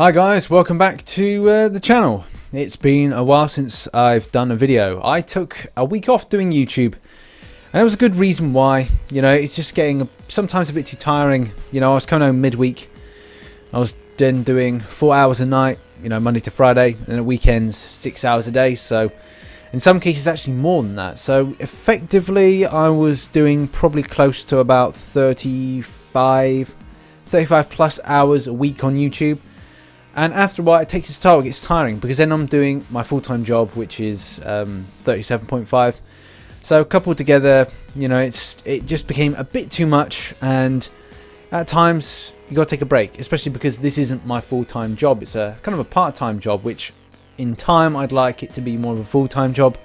Hi guys, welcome back to the channel. It's been a while since I've done a video. I took a week off doing YouTube, and it was a good reason why. You know, it's just getting sometimes a bit too tiring. You know, I was coming home midweek. I was then doing 4 hours a night, you know, Monday to Friday, and at weekends 6 hours a day. So in some cases actually more than that. So effectively I was doing probably close to about 35 plus hours a week on YouTube. And after a while, it takes its toll. It gets tiring because then I'm doing my full-time job, which is 37.5. So coupled together, you know, it just became a bit too much. And at times, you got to take a break, especially because this isn't my full-time job. It's a kind of a part-time job, which in time I'd like it to be more of a full-time job.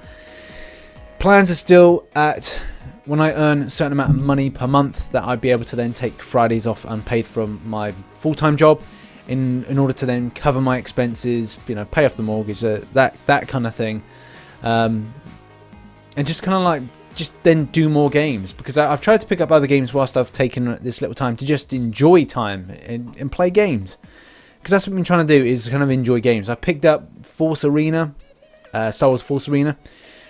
Plans are still at when I earn a certain amount of money per month that I'd be able to then take Fridays off unpaid from my full-time job. In order to then cover my expenses, you know, pay off the mortgage, that kind of thing, and just kind of like just then do more games, because I've tried to pick up other games whilst I've taken this little time to just enjoy time and play games, because that's what I've been trying to do, is kind of enjoy games. I picked up Star Wars Force Arena.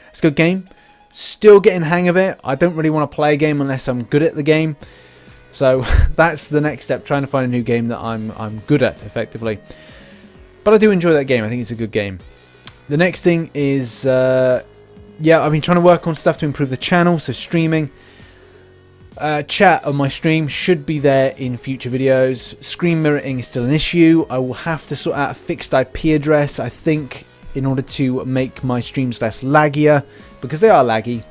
It's a good game. Still getting the hang of it. I don't really want to play a game unless I'm good at the game. So that's the next step, trying to find a new game that I'm good at, effectively. But I do enjoy that game. I think it's a good game. The next thing is, yeah, I've been trying to work on stuff to improve the channel. So streaming. Chat on my stream should be there in future videos. Screen mirroring is still an issue. I will have to sort out a fixed IP address, I think, in order to make my streams less laggier, because they are laggy.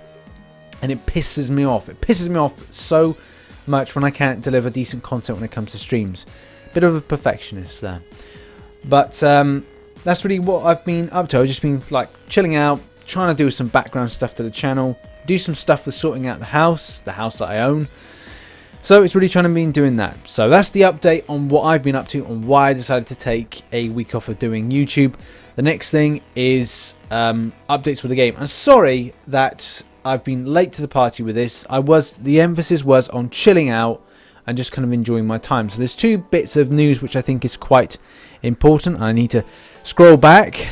And it pisses me off. It pisses me off so much when I can't deliver decent content when it comes to streams. Bit of a perfectionist there. But that's really what I've been up to. I've just been like chilling out, trying to do some background stuff to the channel, do some stuff with sorting out the house that I own. So it's really trying to be doing that. So that's the update on what I've been up to and why I decided to take a week off of doing YouTube. The next thing is updates with the game. I'm sorry that I've been late to the party with this. The emphasis was on chilling out and just kind of enjoying my time. So there's two bits of news which I think is quite important. I need to scroll back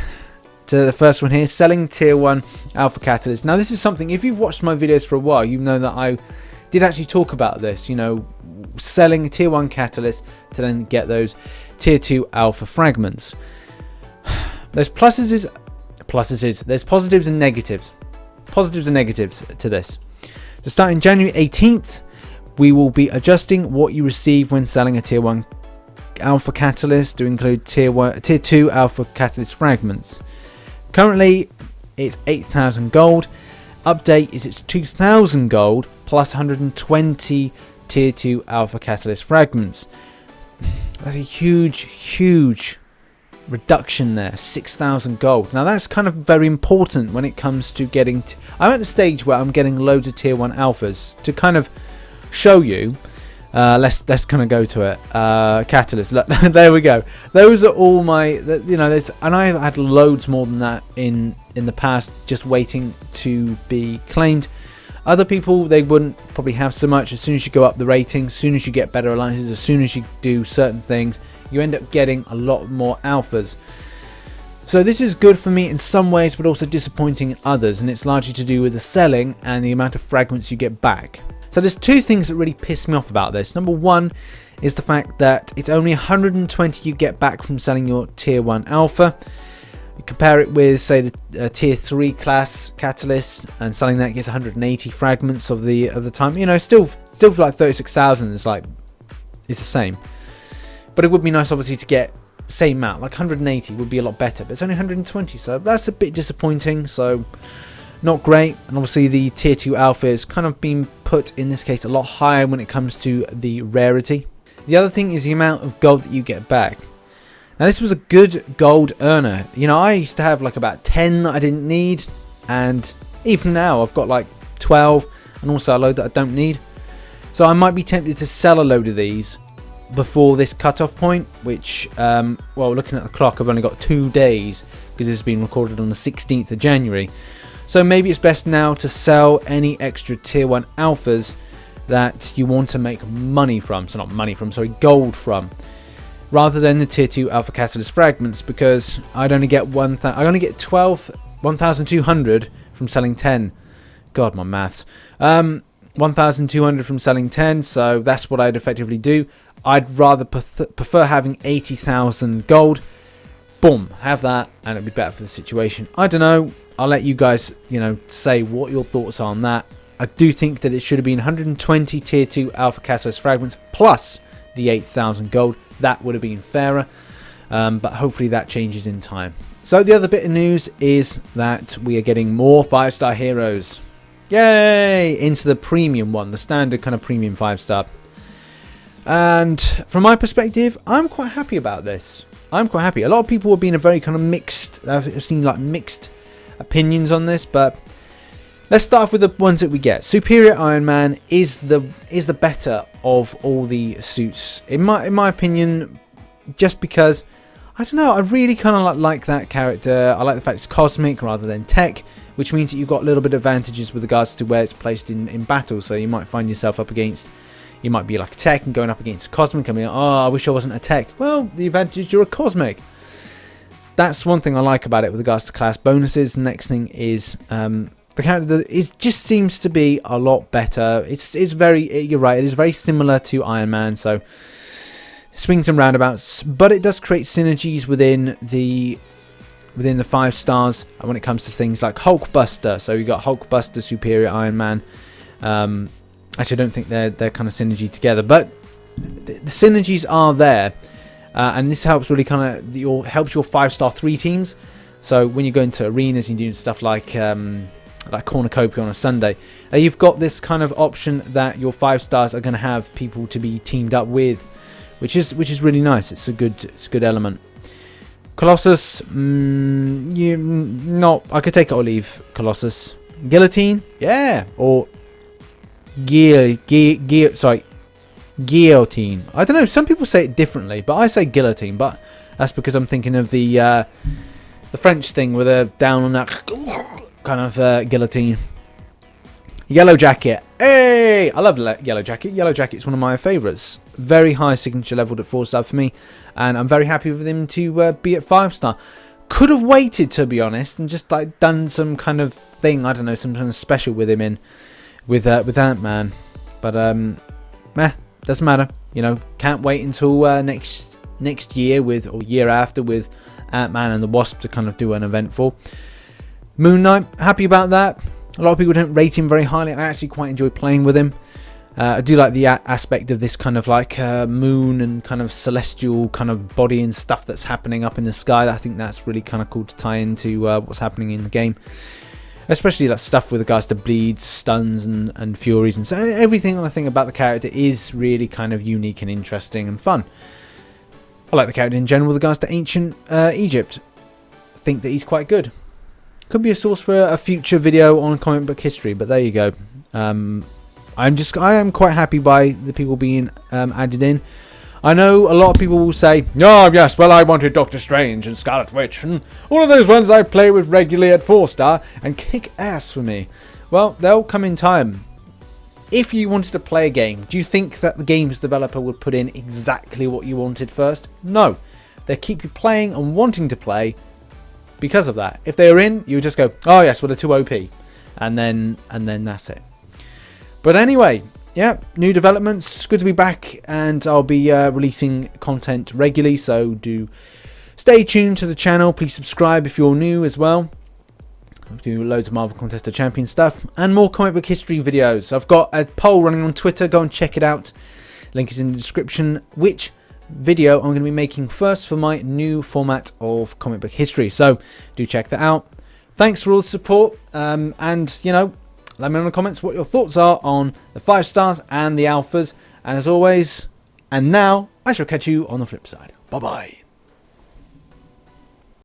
to the first one here. Selling Tier 1 Alpha Catalyst. Now this is something, if you've watched my videos for a while, you know that I did actually talk about this. You know, selling Tier 1 Catalyst to then get those Tier 2 Alpha fragments. There's there's positives and negatives. Positives and negatives to this. So starting January 18th, we will be adjusting what you receive when selling a Tier 1 Alpha Catalyst to include Tier 2 Alpha Catalyst fragments. Currently, it's 8,000 gold. Update is it's 2,000 gold plus 120 Tier 2 Alpha Catalyst fragments. That's a huge reduction there. 6,000 gold. Now that's kind of very important when it comes to getting I'm at the stage where I'm getting loads of Tier 1 Alphas to kind of show you. Let's kind of go to it. Catalyst. There we go. Those are all my, you know, and I've had loads more than that in the past, just waiting to be claimed. Other people, they wouldn't probably have so much. As soon as you go up the rating, as soon as you get better alliances, as soon as you do certain things, you end up getting a lot more alphas. So this is good for me in some ways, but also disappointing in others, and it's largely to do with the selling and the amount of fragments you get back. So there's two things that really piss me off about this. Number one is the fact that it's only 120 you get back from selling your Tier 1 Alpha. You compare it with, say, the Tier 3 class Catalyst, and selling that gets 180 fragments of the time. You know, still for like 36,000 is like, it's the same. But it would be nice, obviously, to get the same amount. Like 180 would be a lot better, but it's only 120, so that's a bit disappointing. So not great. And obviously the Tier 2 Alpha is kind of been put, in this case, a lot higher when it comes to the rarity. The other thing is the amount of gold that you get back. Now this was a good gold earner. You know, I used to have like about 10 that I didn't need, and even now I've got like 12, and also a load that I don't need. So I might be tempted to sell a load of these before this cutoff point, which, well, looking at the clock, I've only got 2 days because this has been recorded on the 16th of January. So maybe it's best now to sell any extra Tier 1 Alphas that you want to make money from. So not money from, sorry, gold from. rather than the tier 2 alpha catalyst fragments, because I'd only get 1,200 from selling 10. God, my maths. 1,200 from selling 10, so that's what I'd effectively do. I'd rather prefer having 80,000 gold. Boom, have that, and it'd be better for the situation. I don't know. I'll let you guys, say what your thoughts are on that. I do think that it should have been 120 tier 2 alpha catalyst fragments plus the 8,000 gold. That would have been fairer, but hopefully that changes in time. So the other bit of news is that we are getting more 5-star heroes. Yay! Into the premium one, the standard kind of premium 5-star. And from my perspective, I'm quite happy about this. I'm quite happy. A lot of people have been a very kind of mixed, I've seen like mixed opinions on this, but let's start off with the ones that we get. Superior Iron Man is the better of all the suits, in my opinion, just because, I don't know, I really kind of like that character. I like the fact it's cosmic rather than tech, which means that you've got a little bit of advantages with regards to where it's placed in battle. So you might find yourself up against, you might be like a tech and going up against a cosmic and being, oh, I wish I wasn't a tech. Well, the advantage is you're a cosmic. That's one thing I like about it with regards to class bonuses. The next thing is the character just seems to be a lot better. It's very, you're right, it is very similar to Iron Man, so swings and roundabouts, but it does create synergies within the 5 stars when it comes to things like Hulkbuster. So you got Hulkbuster, Superior Iron Man. Actually, I don't think they're kind of synergy together, but the synergies are there, and this helps really kind of helps your 5-star 3 teams. So when you go into arenas and you do stuff like Cornucopia on a Sunday, you've got this kind of option that your 5 stars are going to have people to be teamed up with, which is really nice. It's a good element. Colossus, I could take it or leave Colossus. Guillotine, yeah, or guillotine. I don't know. Some people say it differently, but I say guillotine. But that's because I'm thinking of the French thing with a down on that kind of guillotine. Yellow Jacket. Hey, I love Yellow Jacket. Yellow Jacket's one of my favourites. Very high signature leveled at 4-star for me, and I'm very happy with him to be at 5-star. Could have waited, to be honest, and just like done some kind of thing. I don't know, some kind of special with him with Ant-Man. But doesn't matter. Can't wait until next year or year after with Ant-Man and the Wasp to kind of do an event for. Moon Knight, happy about that. A lot of people don't rate him very highly. I actually quite enjoy playing with him. I do like the aspect of this kind of like moon and kind of celestial kind of body and stuff that's happening up in the sky. I think that's really kind of cool to tie into what's happening in the game. Especially that stuff with regards to bleeds, stuns and furies. And so everything I think about the character is really kind of unique and interesting and fun. I like the character in general with regards to ancient Egypt. I think that he's quite good. Could be a source for a future video on comic book history, but there you go. I am quite happy by the people being added in. I know a lot of people will say, oh yes, well I wanted Doctor Strange and Scarlet Witch and all of those ones I play with regularly at 4-star and kick ass for me. Well, they'll come in time. If you wanted to play a game, do you think that the game's developer would put in exactly what you wanted first? No. They keep you playing and wanting to play because of that. If they were in, you would just go, oh yes, well they're too OP. And then that's it. But anyway, yeah, new developments. Good to be back, and I'll be releasing content regularly, so do stay tuned to the channel. Please subscribe if you're new as well. I'll do loads of Marvel Contest of Champions stuff and more comic book history videos. I've got a poll running on Twitter. Go and check it out. Link is in the description. Which video I'm going to be making first for my new format of comic book history. So do check that out. Thanks for all the support, and let me know in the comments what your thoughts are on the 5 stars and the alphas. And as always, and now, I shall catch you on the flip side. Bye-bye.